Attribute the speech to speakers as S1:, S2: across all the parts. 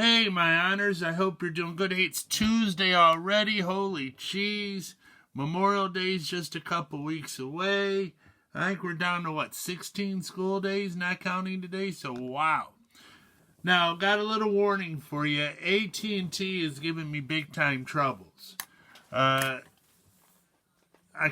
S1: Hey, my honors, I hope you're doing good. Hey, it's Tuesday already. Holy cheese. Memorial Day's just a couple weeks away. I think we're down to, 16 school days, not counting today? So, wow. Now, got a little warning for you. AT&T is giving me big-time troubles. I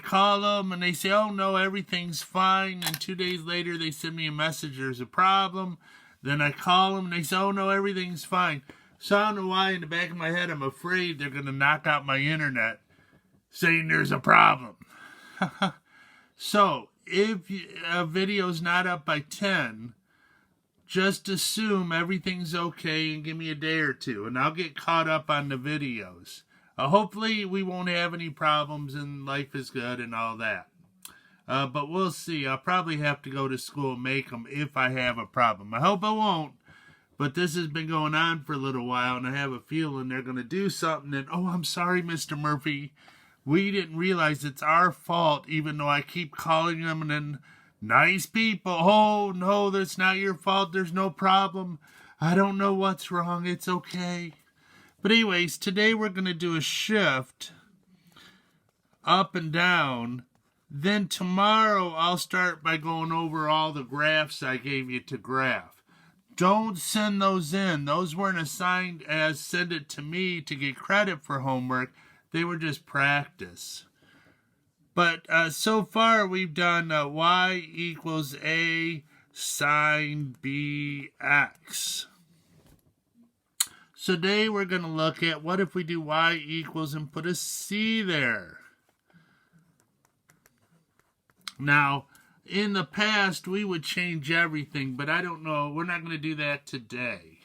S1: call them, and they say, oh, no, everything's fine. And 2 days later, they send me a message, there's a problem. Then I call them, and they say, oh, no, everything's fine. So I don't know why, in the back of my head, I'm afraid they're going to knock out my internet, saying there's a problem. So, if a video's not up by 10, just assume everything's okay and give me a day or two, and I'll get caught up on the videos. Hopefully, we won't have any problems, and life is good and all that. But we'll see. I'll probably have to go to school and make them if I have a problem. I hope I won't. But this has been going on for a little while, and I have a feeling they're going to do something. And, oh, I'm sorry, Mr. Murphy. We didn't realize it's our fault, even though I keep calling them. And then, nice people. Oh, no, that's not your fault. There's no problem. I don't know what's wrong. It's okay. But anyways, today we're going to do a shift up and down. Then tomorrow I'll start by going over all the graphs I gave you to graph. Don't send those in. Those weren't assigned as send it to me to get credit for homework. They were just practice. But so far we've done y equals a sine bx. So today we're going to look at what if we do y equals and put a c there. Now, in the past, we would change everything, but I don't know. We're not going to do that today.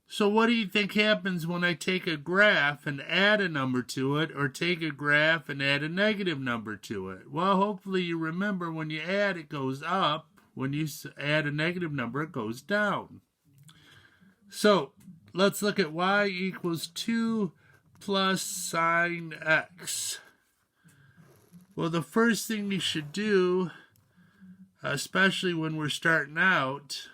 S1: So what do you think happens when I take a graph and add a number to it, or take a graph and add a negative number to it? Well, hopefully you remember when you add, it goes up. When you add a negative number, it goes down. So let's look at y equals 2 plus sine x. Well, the first thing we should do, especially when we're starting out,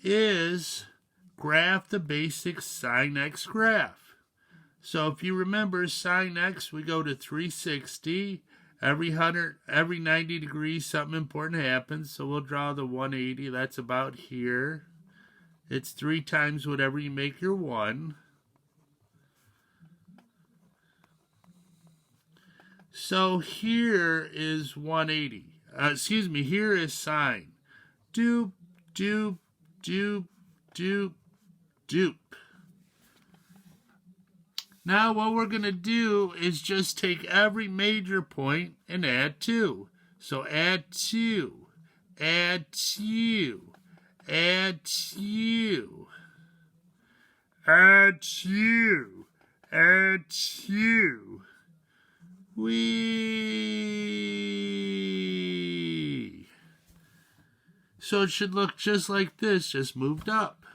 S1: is graph the basic sine x graph. So if you remember sine x, we go to 360. Every 90 degrees, something important happens. So we'll draw the 180. That's about here. It's 3 times whatever you make your 1. So here is 180. Here is sine. Doop, doop, doop, doop, doop. Now what we're going to do is just take every major point and add 2. So add 2, add 2, add 2, add 2, add 2. Whee! So it should look just like this, just moved up.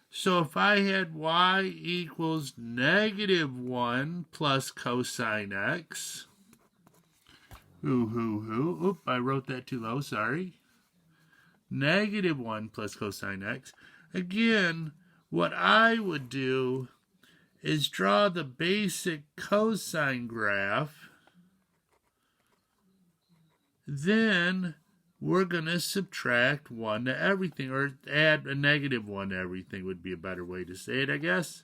S1: So if I had y equals -1 plus cosine x. Oop, I wrote that too low, sorry. -1 plus cosine x. Again, what I would do is draw the basic cosine graph. Then we're going to subtract 1 to everything, or add a -1 to everything would be a better way to say it, I guess.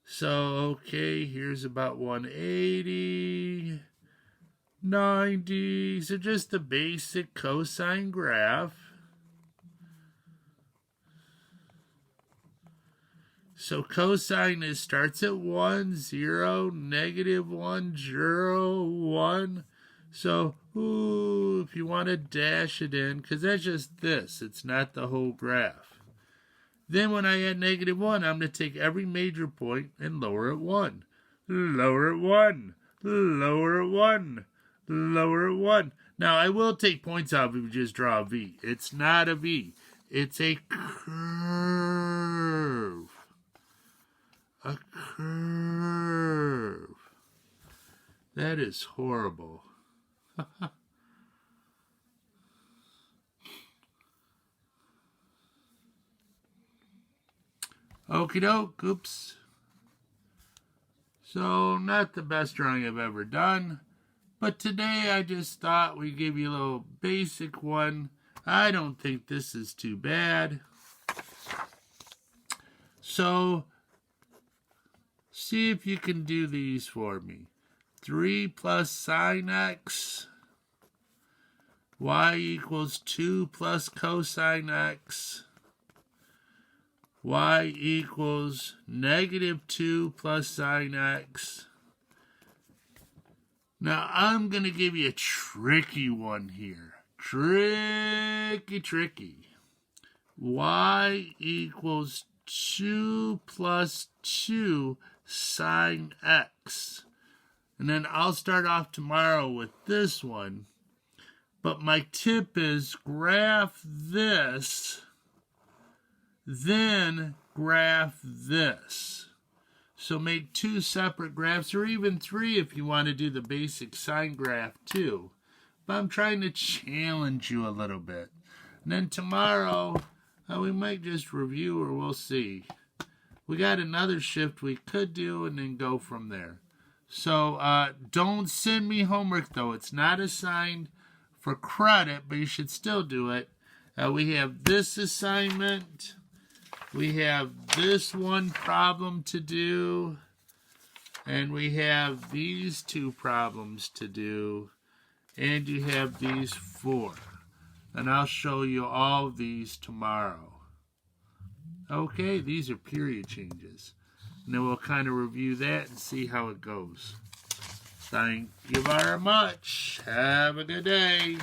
S1: So, okay, here's about 180, 90. So just the basic cosine graph. So cosine starts at 1, 0, -1, 0, 1. So, if you want to dash it in, because that's just this. It's not the whole graph. Then when I add -1, I'm going to take every major point and lower it 1. Lower it 1. Lower it 1. Lower it 1. Now, I will take points out if you just draw a V. It's not a V. It's a curve. A curve. That is horrible. Okie doke, oops. So, not the best drawing I've ever done. But today I just thought we'd give you a little basic one. I don't think this is too bad. So, see if you can do these for me. 3 plus sine x. Y equals 2 plus cosine x. Y equals negative 2 plus sine x. Now, I'm going to give you a tricky one here. Tricky. Y equals 2 plus 2 sine x. And then I'll start off tomorrow with this one. But my tip is graph this, then graph this. So make 2 separate graphs, or even 3 if you want to do the basic sine graph too. But I'm trying to challenge you a little bit. And then tomorrow, we might just review, or we'll see. We got another shift we could do and then go from there. So don't send me homework though. It's not assigned for credit, but you should still do it. We have this assignment. We have this one problem to do. And we have these 2 problems to do. And you have these 4. And I'll show you all these tomorrow. Okay, these are period changes. And then we'll kind of review that and see how it goes. Thank you very much. Have a good day.